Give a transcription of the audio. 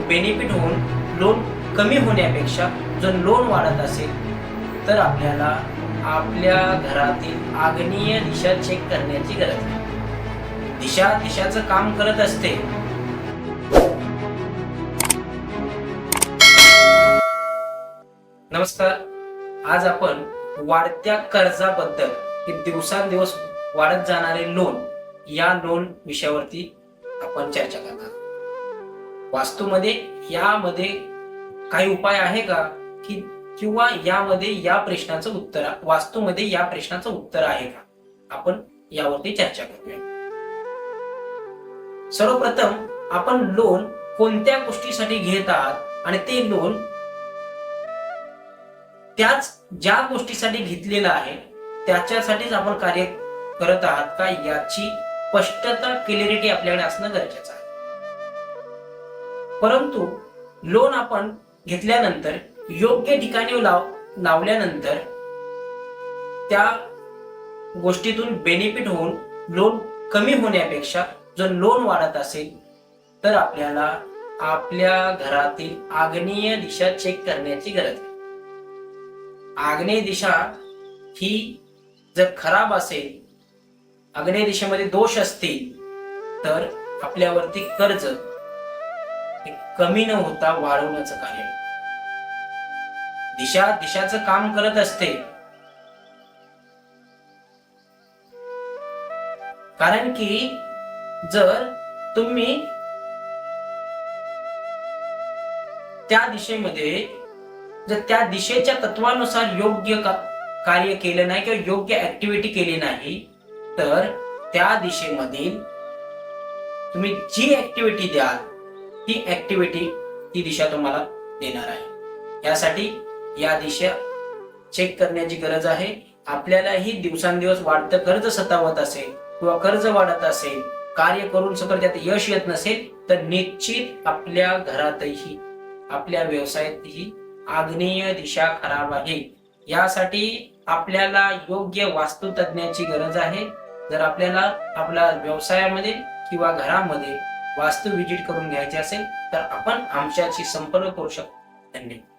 Benefit होऊन loan कमी होण्यापेक्षा जर लोन वाढत असेल तर आपल्याला आपल्या घरातील आग्नेय दिशा चेक करण्याची गरज आहे। दिशा दिशाचं काम करत असते। नमस्कार, आज आपण वाढत्या कर्जाबद्दल की दिवसांदिवस वाढत जाणारे लोन या लोन विषयावरती आपण चर्चा करणार। वास्तूमध्ये यामध्ये काही उपाय आहे का की किंवा यामध्ये या प्रश्नाचं उत्तर वास्तूमध्ये या प्रश्नाचं उत्तर आहे का, आपण यावरती चर्चा करूया। सर्वप्रथम आपण लोन कोणत्या गोष्टीसाठी घेत आहात आणि ते लोन त्याच ज्या गोष्टीसाठी घेतलेलं आहे त्याच्यासाठीच आपण कार्य करत आहात का याची स्पष्टता क्लॅरिटी आपल्याकडे असणं गरजेचं आहे। परंतु लोन आपण घेतल्यानंतर योग्य ठिकाणी लावल्यानंतर त्या गोष्टीतून बेनिफिट होऊन लोन कमी होण्यापेक्षा जर लोन वाढत असेल तर आपल्याला आपल्या घरातील आग्नेय दिशा चेक करण्याची गरज आहे। आग्नेय दिशा ही जर खराब असेल, आग्नेय दिशेमध्ये दोष असतील तर आपल्यावरती कर्ज कमी न होता वाढवण्याचं कार्य दिशा दिशाचं काम करत असते। कारण की जर तुम्ही त्या दिशेमध्ये जर त्या दिशेच्या तत्वानुसार योग्य कार्य केलं नाही किंवा योग्य ऍक्टिव्हिटी केली नाही तर त्या दिशेमधील तुम्ही जी ऍक्टिव्हिटी द्याल ती ऍक्टिव्हिटी ती दिशा तुम्हाला देणार आहे। यासाठी या दिशा चेक करण्याची गरज आहे। आपल्यालाही दिवसांदिवस वाढतं कर्ज सतावत असेल किंवा कर्ज वाढत असेल, कार्य करून सुद्धा त्यात यश येत नसेल तर निश्चित आपल्या घरातही आपल्या व्यवसायातही आग्नेय दिशा खराब आहे। यासाठी आपल्याला योग्य वास्तुतज्ञाची गरज आहे। जर आपल्याला आपल्या व्यवसायामध्ये किंवा घरामध्ये वास्तू विजिट करून घ्यायचे असेल तर आपण आमच्याशी संपर्क करू शकतो। धन्यवाद।